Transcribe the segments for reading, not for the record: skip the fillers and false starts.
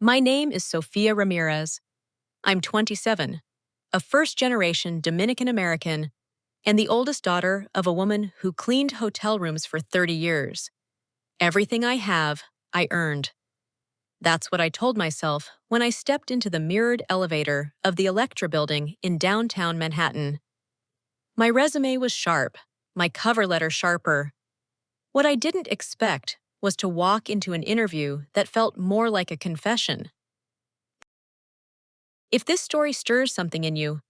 My name is Sofia Ramirez. I'm 27, a first-generation Dominican American, and the oldest daughter of a woman who cleaned hotel rooms for 30 years. Everything I have, I earned. That's what I told myself when I stepped into the mirrored elevator of the Electra building in downtown Manhattan. My resume was sharp, my cover letter sharper. What I didn't expect was to walk into an interview that felt more like a confession. If this story stirs something in you,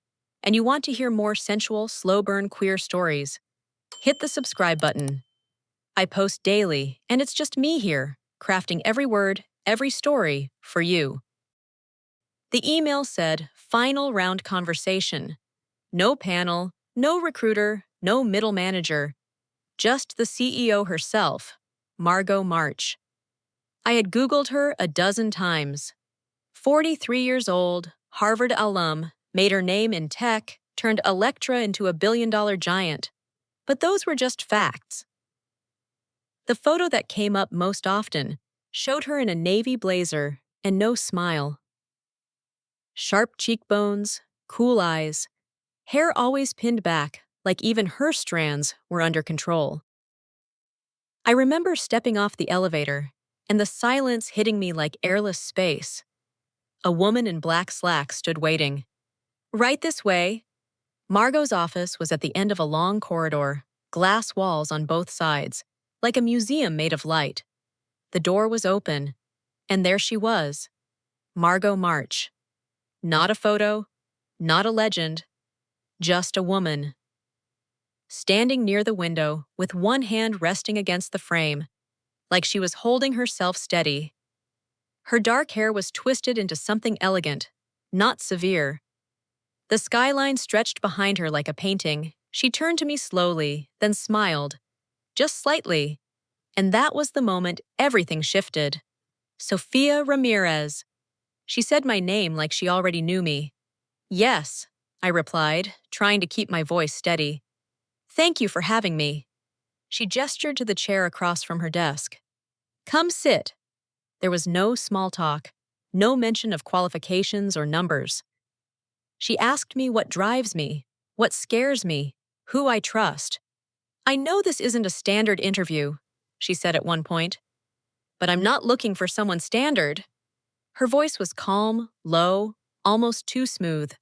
and you want to hear more sensual, slow-burn queer stories, hit the subscribe button. I post daily, and it's just me here, crafting every word, every story, for you. The email said, "Final round conversation." No panel, no recruiter, no middle manager. Just the CEO herself, Margot March. I had Googled her a dozen times. 43 years old, Harvard alum, made her name in tech, turned Electra into a billion-dollar giant. But those were just facts. The photo that came up most often showed her in a navy blazer and no smile. Sharp cheekbones, cool eyes, hair always pinned back like even her strands were under control. I remember stepping off the elevator and the silence hitting me like airless space. A woman in black slacks stood waiting. "Right this way." Margot's office was at the end of a long corridor, glass walls on both sides, like a museum made of light. The door was open, and there she was, Margot March. Not a photo, not a legend, just a woman. Standing near the window with one hand resting against the frame, like she was holding herself steady. Her dark hair was twisted into something elegant, not severe. The skyline stretched behind her like a painting. She turned to me slowly, then smiled, just slightly. And that was the moment everything shifted. "Sofia Ramirez." She said my name like she already knew me. "Yes," I replied, trying to keep my voice steady. "Thank you for having me." She gestured to the chair across from her desk. "Come sit." There was no small talk, no mention of qualifications or numbers. She asked me what drives me, what scares me, who I trust. "I know this isn't a standard interview," she said at one point, "but I'm not looking for someone standard." Her voice was calm, low, almost too smooth.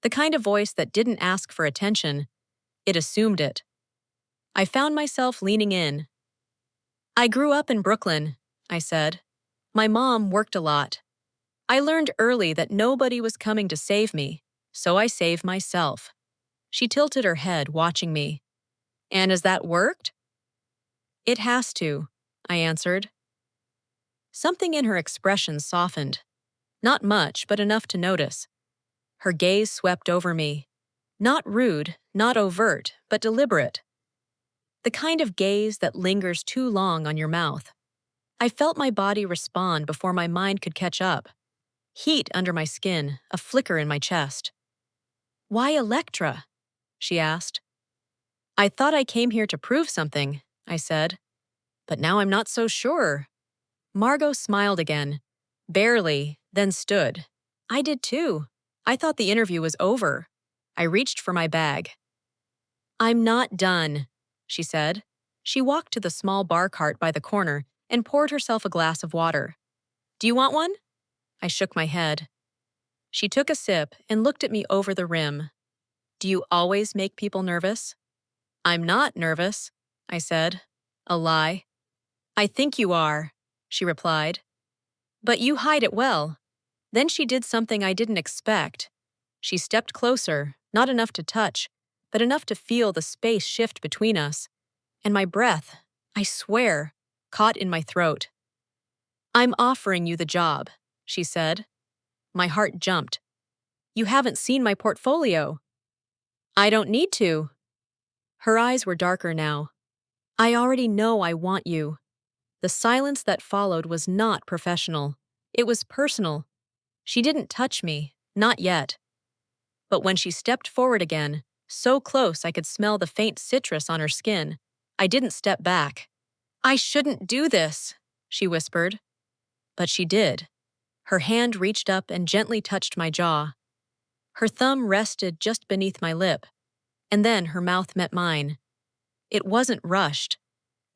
The kind of voice that didn't ask for attention. It assumed it. I found myself leaning in. "I grew up in Brooklyn," I said. "My mom worked a lot. I learned early that nobody was coming to save me, so I saved myself." She tilted her head, watching me. "And has that worked?" "It has to," I answered. Something in her expression softened. Not much, but enough to notice. Her gaze swept over me. Not rude, not overt, but deliberate. The kind of gaze that lingers too long on your mouth. I felt my body respond before my mind could catch up. Heat under my skin, a flicker in my chest. "Why Electra?" she asked. "I thought I came here to prove something," I said. "But now I'm not so sure." Margot smiled again. Barely, then stood. I did too. I thought the interview was over. I reached for my bag. "I'm not done," she said. She walked to the small bar cart by the corner and poured herself a glass of water. "Do you want one?" I shook my head. She took a sip and looked at me over the rim. "Do you always make people nervous?" "I'm not nervous," I said. A lie. "I think you are," she replied. "But you hide it well." Then she did something I didn't expect. She stepped closer, not enough to touch, but enough to feel the space shift between us. And my breath, I swear, caught in my throat. "I'm offering you the job," she said. My heart jumped. "You haven't seen my portfolio." "I don't need to." Her eyes were darker now. "I already know I want you." The silence that followed was not professional. It was personal. She didn't touch me, not yet. But when she stepped forward again, so close I could smell the faint citrus on her skin, I didn't step back. "I shouldn't do this," she whispered. But she did. Her hand reached up and gently touched my jaw. Her thumb rested just beneath my lip, and then her mouth met mine. It wasn't rushed.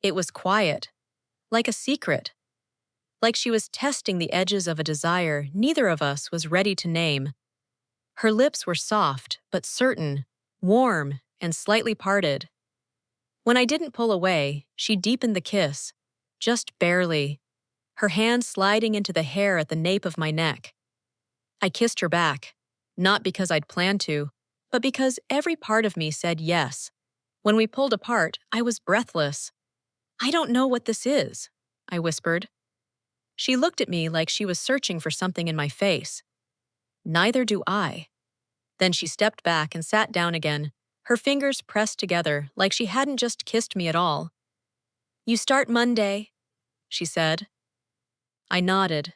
It was quiet, like a secret, like she was testing the edges of a desire neither of us was ready to name. Her lips were soft, but certain, warm, and slightly parted. When I didn't pull away, she deepened the kiss, just barely, her hand sliding into the hair at the nape of my neck. I kissed her back, not because I'd planned to, but because every part of me said yes. When we pulled apart, I was breathless. "I don't know what this is," I whispered. She looked at me like she was searching for something in my face. "Neither do I." Then she stepped back and sat down again, her fingers pressed together like she hadn't just kissed me at all. "You start Monday," she said. I nodded,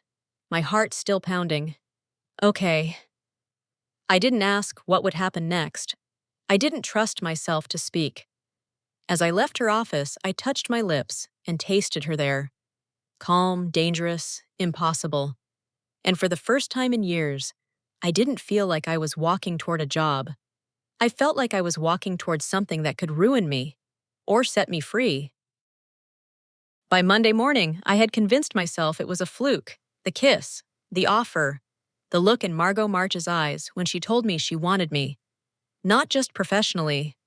my heart still pounding. "Okay." I didn't ask what would happen next. I didn't trust myself to speak. As I left her office, I touched my lips and tasted her there. Calm, dangerous, impossible. And for the first time in years, I didn't feel like I was walking toward a job. I felt like I was walking toward something that could ruin me or set me free. By Monday morning, I had convinced myself it was a fluke, the kiss, the offer, the look in Margot March's eyes when she told me she wanted me. Not just professionally.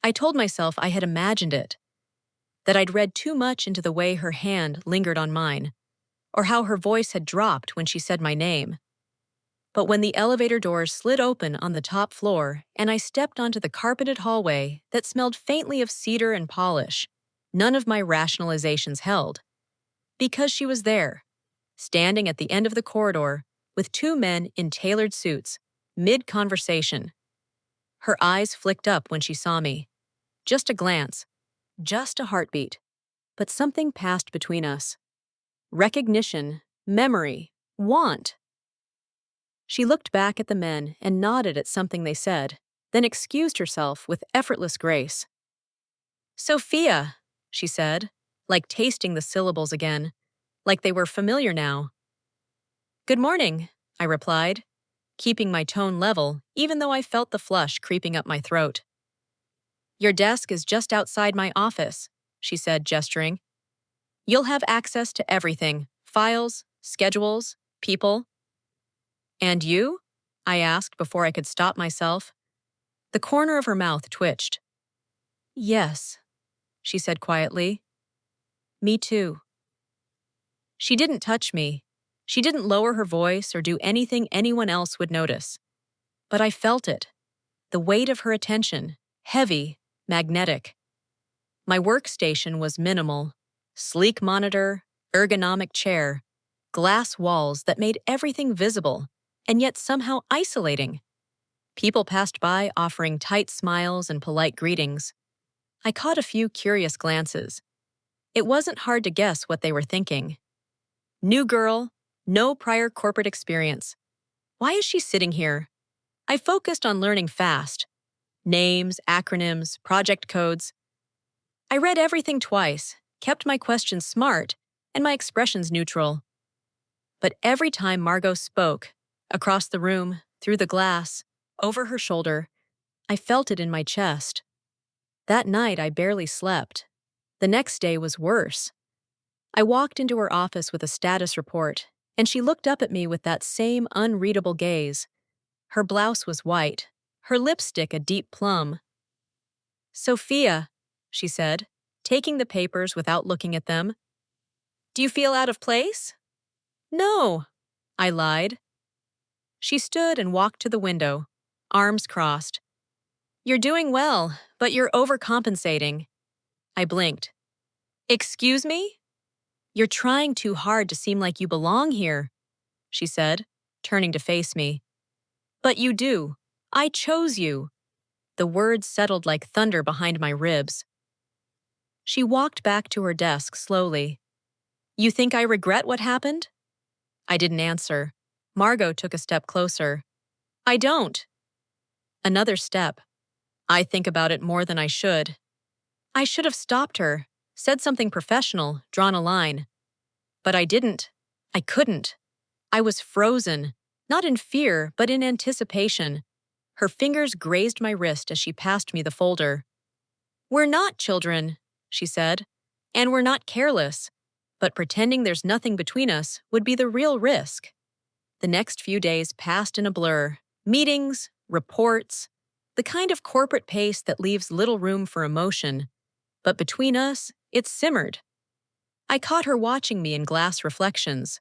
I told myself I had imagined it, that I'd read too much into the way her hand lingered on mine, or how her voice had dropped when she said my name. But when the elevator doors slid open on the top floor and I stepped onto the carpeted hallway that smelled faintly of cedar and polish, none of my rationalizations held. Because she was there, standing at the end of the corridor with two men in tailored suits, mid-conversation. Her eyes flicked up when she saw me. Just a glance, just a heartbeat, but something passed between us. Recognition, memory, want. She looked back at the men and nodded at something they said, then excused herself with effortless grace. "Sofia," she said, like tasting the syllables again, like they were familiar now. "Good morning," I replied, keeping my tone level even though I felt the flush creeping up my throat. "Your desk is just outside my office," she said, gesturing. "You'll have access to everything, files, schedules, people." "And you?" I asked before I could stop myself. The corner of her mouth twitched. "Yes," she said quietly. "Me too." She didn't touch me. She didn't lower her voice or do anything anyone else would notice. But I felt it. The weight of her attention, heavy, magnetic. My workstation was minimal. Sleek monitor, ergonomic chair, glass walls that made everything visible, and yet somehow isolating. People passed by offering tight smiles and polite greetings. I caught a few curious glances. It wasn't hard to guess what they were thinking. New girl, no prior corporate experience. Why is she sitting here? I focused on learning fast. Names, acronyms, project codes. I read everything twice, kept my questions smart, and my expressions neutral. But every time Margot spoke, across the room, through the glass, over her shoulder, I felt it in my chest. That night I barely slept. The next day was worse. I walked into her office with a status report, and she looked up at me with that same unreadable gaze. Her blouse was white, her lipstick a deep plum. "Sofia," she said, taking the papers without looking at them. "Do you feel out of place?" "No," I lied. She stood and walked to the window, arms crossed. "You're doing well, but you're overcompensating." I blinked. "Excuse me?" "You're trying too hard to seem like you belong here," she said, turning to face me. "But you do. I chose you." The words settled like thunder behind my ribs. She walked back to her desk slowly. "You think I regret what happened?" I didn't answer. Margot took a step closer. "I don't." Another step. "I think about it more than I should." I should have stopped her, said something professional, drawn a line. But I didn't. I couldn't. I was frozen, not in fear, but in anticipation. Her fingers grazed my wrist as she passed me the folder. "We're not children," she said, "and we're not careless, but pretending there's nothing between us would be the real risk." The next few days passed in a blur. Meetings, reports, the kind of corporate pace that leaves little room for emotion. But between us, it simmered. I caught her watching me in glass reflections.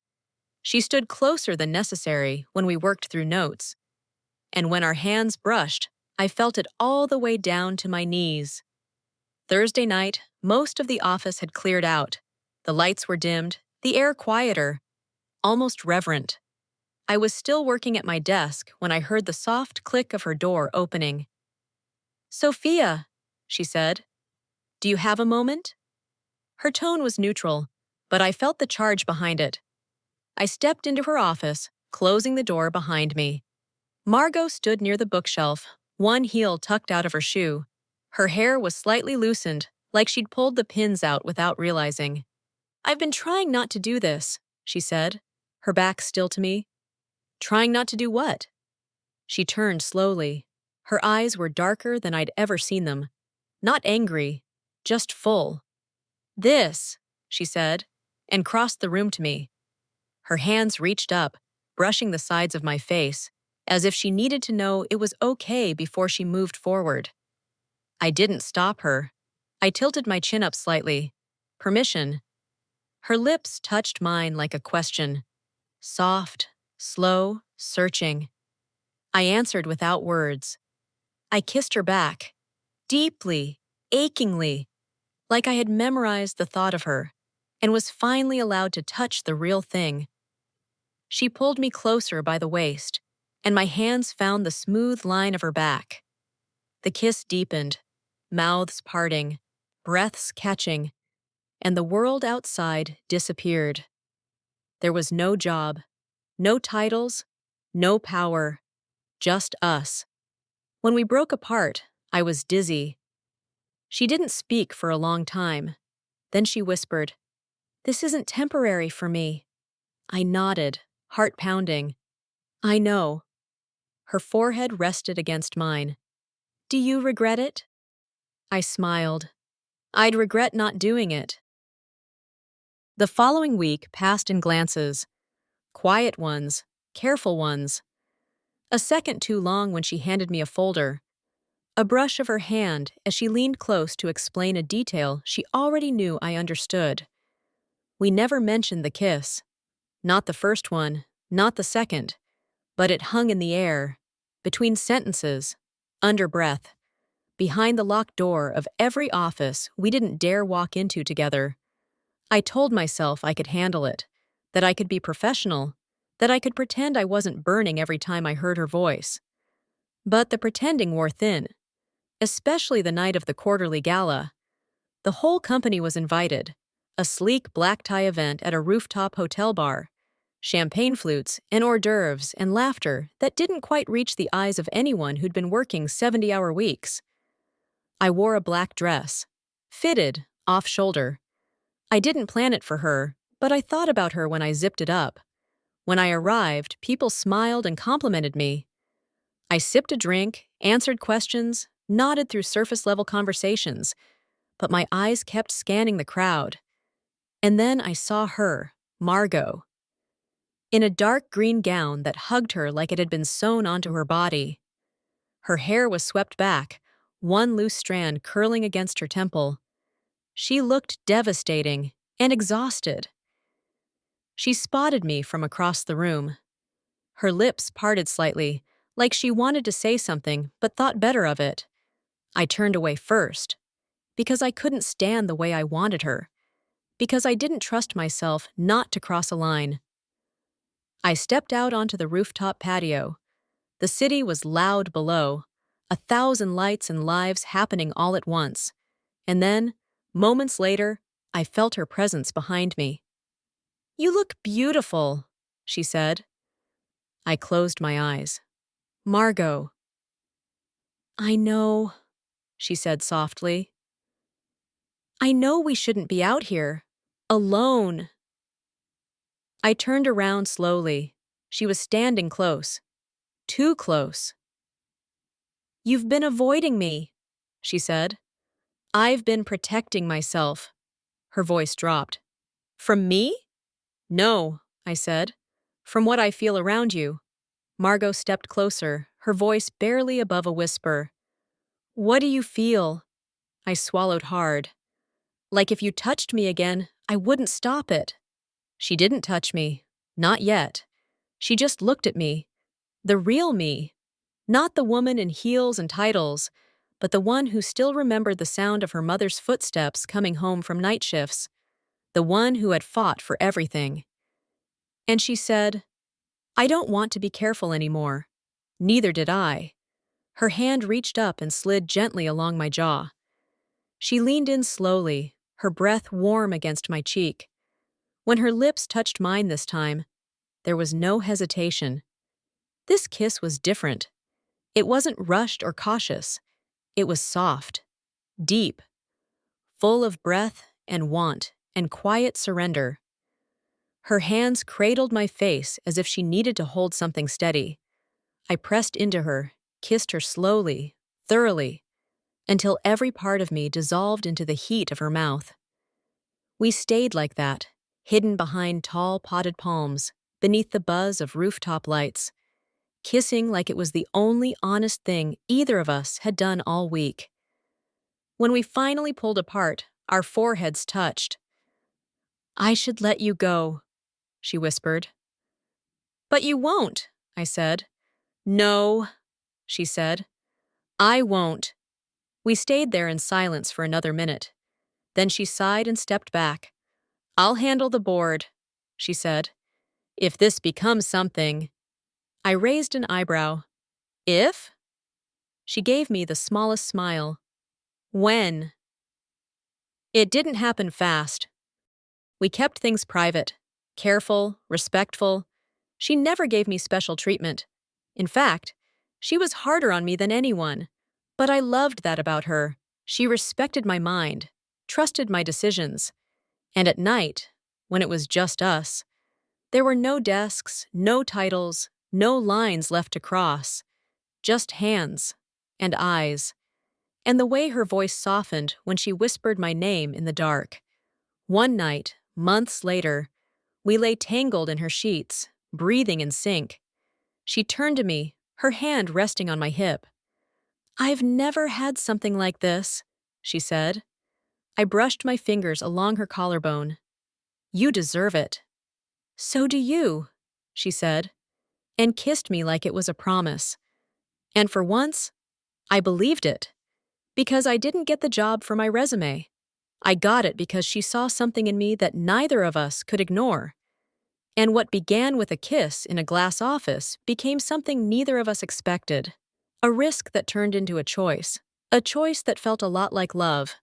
She stood closer than necessary when we worked through notes. And when our hands brushed, I felt it all the way down to my knees. Thursday night, most of the office had cleared out. The lights were dimmed, the air quieter, almost reverent. I was still working at my desk when I heard the soft click of her door opening. "Sofia," she said, "do you have a moment?" Her tone was neutral, but I felt the charge behind it. I stepped into her office, closing the door behind me. Margot stood near the bookshelf, one heel tucked out of her shoe. Her hair was slightly loosened, like she'd pulled the pins out without realizing. "I've been trying not to do this," she said, her back still to me. "Trying not to do what?" She turned slowly. Her eyes were darker than I'd ever seen them. Not angry, just full. "This," she said, and crossed the room to me. Her hands reached up, brushing the sides of my face, as if she needed to know it was okay before she moved forward. I didn't stop her. I tilted my chin up slightly. Permission. Her lips touched mine like a question. Soft, slow, searching. I answered without words. I kissed her back, deeply, achingly, like I had memorized the thought of her, and was finally allowed to touch the real thing. She pulled me closer by the waist, and my hands found the smooth line of her back. The kiss deepened, mouths parting, breaths catching, and the world outside disappeared. There was no job, no titles, no power, just us. When we broke apart, I was dizzy. She didn't speak for a long time. Then she whispered, "This isn't temporary for me." I nodded, heart pounding. "I know." Her forehead rested against mine. "Do you regret it?" I smiled. "I'd regret not doing it." The following week passed in glances. Quiet ones, careful ones. A second too long when she handed me a folder. A brush of her hand as she leaned close to explain a detail she already knew I understood. We never mentioned the kiss. Not the first one, not the second. But it hung in the air, between sentences, under breath, behind the locked door of every office we didn't dare walk into together. I told myself I could handle it, that I could be professional, that I could pretend I wasn't burning every time I heard her voice. But the pretending wore thin, especially the night of the quarterly gala. The whole company was invited, a sleek black tie event at a rooftop hotel bar, champagne flutes and hors d'oeuvres and laughter that didn't quite reach the eyes of anyone who'd been working 70-hour weeks. I wore a black dress, fitted, off-shoulder. I didn't plan it for her, but I thought about her when I zipped it up. When I arrived, people smiled and complimented me. I sipped a drink, answered questions, nodded through surface-level conversations, but my eyes kept scanning the crowd. And then I saw her, Margot, in a dark green gown that hugged her like it had been sewn onto her body. Her hair was swept back, one loose strand curling against her temple. She looked devastating and exhausted. She spotted me from across the room. Her lips parted slightly, like she wanted to say something but thought better of it. I turned away first, because I couldn't stand the way I wanted her, because I didn't trust myself not to cross a line. I stepped out onto the rooftop patio. The city was loud below, 1,000 lights and lives happening all at once. And then, moments later, I felt her presence behind me. "You look beautiful," she said. I closed my eyes. "Margot." "I know," she said softly. "I know we shouldn't be out here. Alone." I turned around slowly, She was standing close. Too close. "You've been avoiding me," she said. "I've been protecting myself." Her voice dropped. "From me?" "No," I said. "From what I feel around you." Margot stepped closer, her voice barely above a whisper. "What do you feel?" I swallowed hard. "Like if you touched me again, I wouldn't stop it." She didn't touch me. Not yet. She just looked at me. The real me. Not the woman in heels and titles, but the one who still remembered the sound of her mother's footsteps coming home from night shifts. The one who had fought for everything. And she said, "I don't want to be careful anymore." Neither did I. Her hand reached up and slid gently along my jaw. She leaned in slowly, her breath warm against my cheek. When her lips touched mine this time, there was no hesitation. This kiss was different. It wasn't rushed or cautious. It was soft, deep, full of breath and want and quiet surrender. Her hands cradled my face as if she needed to hold something steady. I pressed into her, kissed her slowly, thoroughly, until every part of me dissolved into the heat of her mouth. We stayed like that, hidden behind tall potted palms, beneath the buzz of rooftop lights, kissing like it was the only honest thing either of us had done all week. When we finally pulled apart, our foreheads touched. "I should let you go," she whispered. "But you won't," I said. "No," she said. "I won't." We stayed there in silence for another minute. Then she sighed and stepped back. "I'll handle the board," she said. "If this becomes something." I raised an eyebrow. "If?" She gave me the smallest smile. "When?" It didn't happen fast. We kept things private, careful, respectful. She never gave me special treatment. In fact, she was harder on me than anyone. But I loved that about her. She respected my mind, trusted my decisions. And at night, when it was just us, there were no desks, no titles, no lines left to cross. Just hands and eyes. And the way her voice softened when she whispered my name in the dark. One night, months later, we lay tangled in her sheets, breathing in sync. She turned to me, her hand resting on my hip. "I've never had something like this," she said. I brushed my fingers along her collarbone. "You deserve it." "So do you," she said, and kissed me like it was a promise. And for once, I believed it. Because I didn't get the job for my resume. I got it because she saw something in me that neither of us could ignore. And what began with a kiss in a glass office became something neither of us expected. A risk that turned into a choice that felt a lot like love.